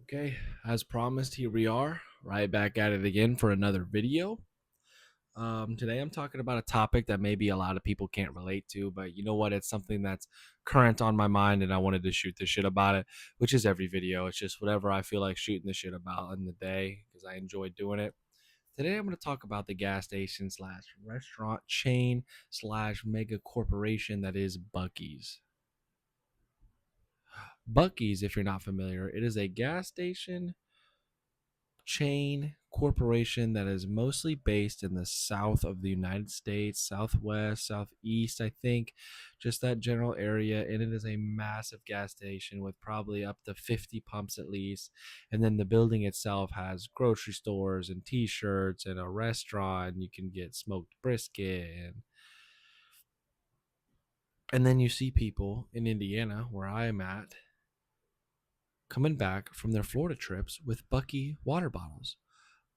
Okay, as promised, here we are, right back at it again for another video. Today I'm talking about a topic that maybe a lot of people can't relate to, but you know what? It's something that's current on my mind, and I wanted to shoot the shit about it, which is every video. It's just whatever I feel like shooting the shit about in the day because I enjoy doing it. Today I'm going to talk about the gas station slash restaurant chain slash mega corporation that is Buc-ee's. Buc-ee's, if you're not familiar, it is a gas station chain corporation that is mostly based in the south of the United States, southwest, southeast, I think, just that general area. And it is a massive gas station with probably up to 50 pumps at least. And then the building itself has grocery stores and t shirts and a restaurant. And you can get smoked brisket. And then you see people in Indiana, where I am at, coming back from their Florida trips with Bucky water bottles,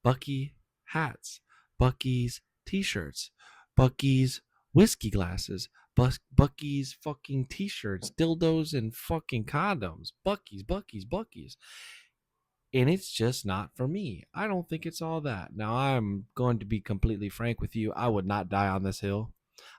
Bucky hats, Bucky's t-shirts, Bucky's whiskey glasses, Bucky's fucking t-shirts, dildos and fucking condoms. Bucky's. And it's just not for me. I don't think it's all that. Now, I'm going to be completely frank with you. I would not die on this hill.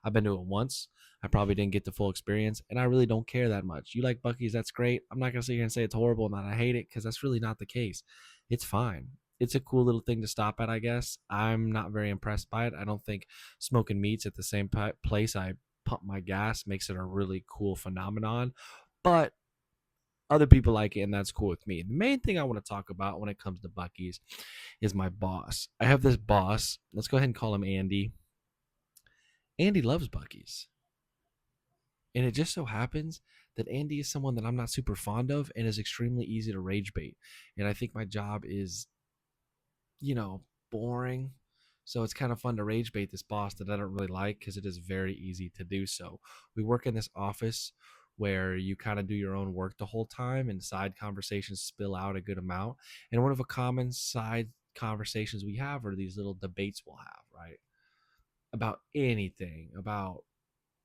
I've been to it once. I probably didn't get the full experience, and I really don't care that much. You like Bucky's, that's great. I'm not going to sit here and say it's horrible and that I hate it because that's really not the case. It's fine. It's a cool little thing to stop at, I guess. I'm not very impressed by it. I don't think smoking meats at the same place I pump my gas makes it a really cool phenomenon. But other people like it, and that's cool with me. The main thing I want to talk about when it comes to Bucky's is my boss. I have this boss. Let's go ahead and call him Andy. Andy loves Bucky's. And it just so happens that Andy is someone that I'm not super fond of and is extremely easy to rage bait. And I think my job is, you know, boring. So it's kind of fun to rage bait this boss that I don't really like because it is very easy to do so. We work in this office where you kind of do your own work the whole time and side conversations spill out a good amount. And one of the common side conversations we have are these little debates we'll have, right? About anything, about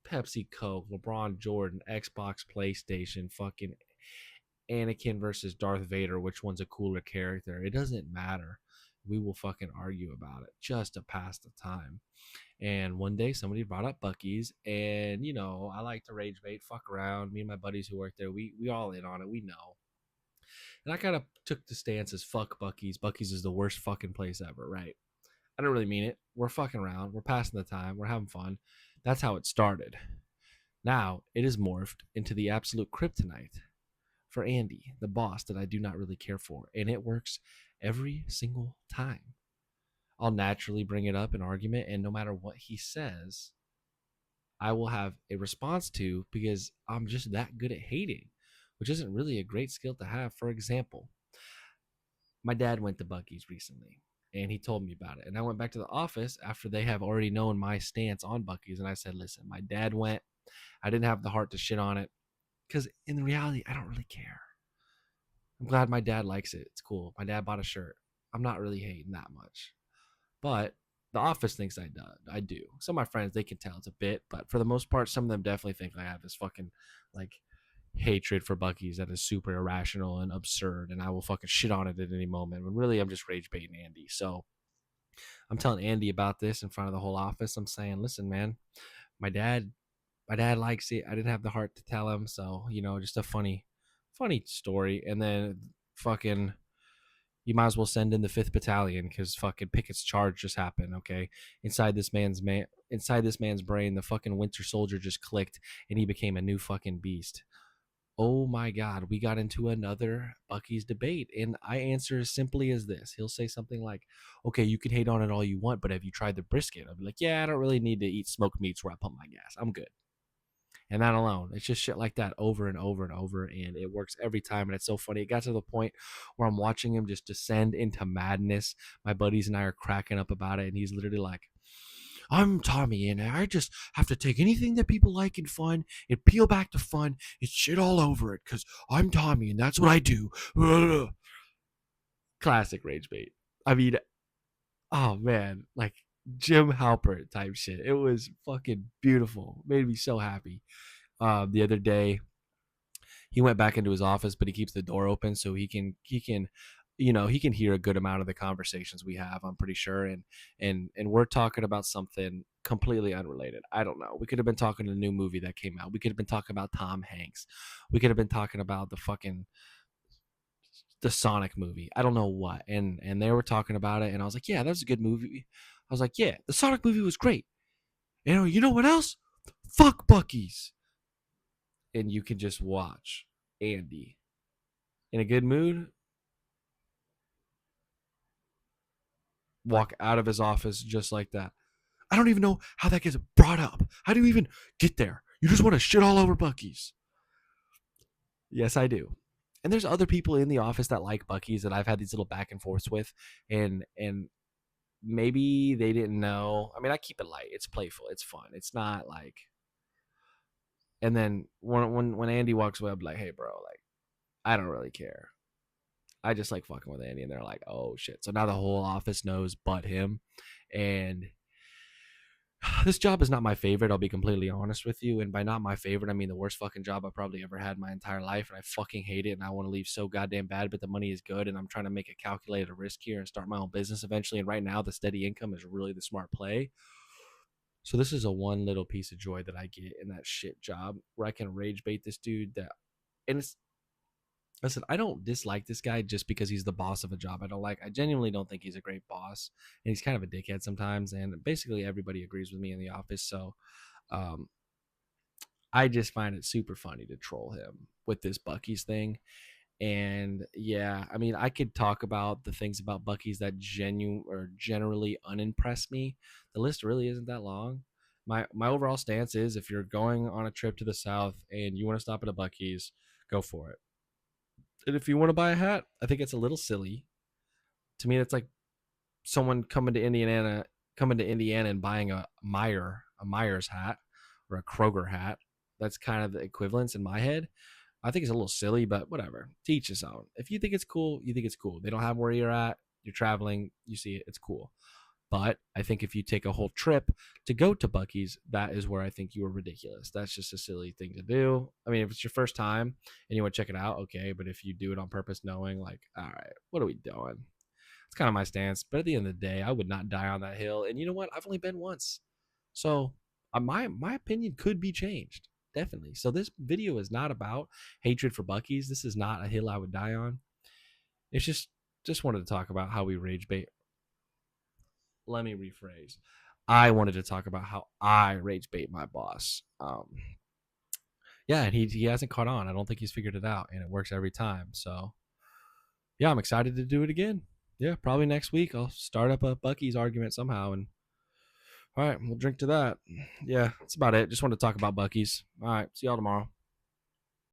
Pepsi, Coke, LeBron Jordan, Xbox, PlayStation, fucking Anakin versus Darth Vader, which one's a cooler character? It doesn't matter. We will fucking argue about it just to pass the time. And one day somebody brought up Bucky's, and I like to rage bait, fuck around. Me and my buddies who work there, we all in on it. We know. And I kind of took the stance as fuck Bucky's. Bucky's is the worst fucking place ever, right? I don't really mean it. We're fucking around. We're passing the time. We're having fun. That's how it started. Now it is morphed into the absolute kryptonite for Andy, the boss that I do not really care for. And it works every single time. I'll naturally bring it up in argument, and no matter what he says, I will have a response to because I'm just that good at hating, which isn't really a great skill to have. For example, my dad went to Bucky's recently and he told me about it. And I went back to the office after they have already known my stance on Bucky's. And I said, listen, my dad went. I didn't have the heart to shit on it because in reality, I don't really care. I'm glad my dad likes it. It's cool. My dad bought a shirt. I'm not really hating that much. But the office thinks I do. Some of my friends, they can tell it's a bit, but for the most part, some of them definitely think I have this fucking like hatred for Bucky's that is super irrational and absurd, and I will fucking shit on it at any moment. When really I'm just rage baiting Andy. So I'm telling Andy about this in front of the whole office. I'm saying, listen, man, my dad my dad likes it. I didn't have the heart to tell him, so just a funny story. And then fucking you might as well send in the Fifth Battalion because fucking Pickett's charge just happened. Okay, inside this man's brain, the fucking Winter Soldier just clicked, and he became a new fucking beast. Oh my God, we got into another Bucky's debate, and I answer as simply as this. He'll say something like, "Okay, you can hate on it all you want, but have you tried the brisket?" I'll be like, "Yeah, I don't really need to eat smoked meats where I pump my gas. I'm good." And that alone, it's just shit like that over and over and over, and it works every time. And it's so funny. It got to the point where I'm watching him just descend into madness. My buddies and I are cracking up about it, and he's literally like, "I'm Tommy, and I just have to take anything that people like in fun and peel back the fun and shit all over it because I'm Tommy, and that's what I do." Classic rage bait. I mean, oh man, like Jim Halpert type shit. It was fucking beautiful. Made me so happy. The other day He went back into his office, but he keeps the door open so he can he can hear a good amount of the conversations we have, I'm pretty sure. And we're talking about something completely unrelated. I don't know. We could have been talking a new movie that came out. We could have been talking about Tom Hanks. We could have been talking about the Sonic movie. I don't know what. And they were talking about it, and I was like, yeah, that was a good movie. I was like, yeah, the Sonic movie was great. You know what else? Fuck Bucky's. And you can just watch Andy in a good mood walk out of his office just like that. I don't even know how that gets brought up. How do you even get there? You just want to shit all over Bucky's. Yes, I do. And there's other people in the office that like Bucky's that I've had these little back and forths with, and maybe they didn't know. I mean, I keep it light. It's playful. It's fun. It's not like. And then when Andy walks away, I'm like, hey, bro, like, I don't really care. I just like fucking with Andy, and they're like, oh shit. So now the whole office knows but him, and this job is not my favorite. I'll be completely honest with you, and by not my favorite, I mean the worst fucking job I probably ever had in my entire life, and I fucking hate it, and I want to leave so goddamn bad. But the money is good, and I'm trying to make a calculated risk here and start my own business eventually. And right now, the steady income is really the smart play. So this is a one little piece of joy that I get in that shit job where I can rage bait this dude that, and it's listen, I don't dislike this guy just because he's the boss of a job I don't like. I genuinely don't think he's a great boss, and he's kind of a dickhead sometimes. And basically, everybody agrees with me in the office. So, um, I just find it super funny to troll him with this Bucky's thing. And yeah, I mean, I could talk about the things about Bucky's that generally unimpress me. The list really isn't that long. My overall stance is if you're going on a trip to the South and you want to stop at a Bucky's, go for it. And if you want to buy a hat, I think it's a little silly. To me, it's like someone coming to Indiana and buying a Myers hat or a Kroger hat. That's kind of the equivalence in my head. I think it's a little silly, but whatever. To each his own. If you think it's cool, you think it's cool. They don't have where you're at. You're traveling. You see it. It's cool. But I think if you take a whole trip to go to Bucky's, that is where I think you are ridiculous. That's just a silly thing to do. I mean, if it's your first time and you want to check it out, okay. But if you do it on purpose, knowing like, all right, what are we doing? It's kind of my stance. But at the end of the day, I would not die on that hill. And you know what? I've only been once, so my opinion could be changed. Definitely. So this video is not about hatred for Bucky's. This is not a hill I would die on. It's just wanted to talk about how we rage bait. Let me rephrase. I wanted to talk about how I rage bait my boss. Yeah, and he hasn't caught on. I don't think he's figured it out, and it works every time. So yeah, I'm excited to do it again. Yeah, probably next week I'll start up a Bucky's argument somehow, and all right, we'll drink to that. Yeah, that's about it. Just wanted to talk about Bucky's. All right, see y'all tomorrow.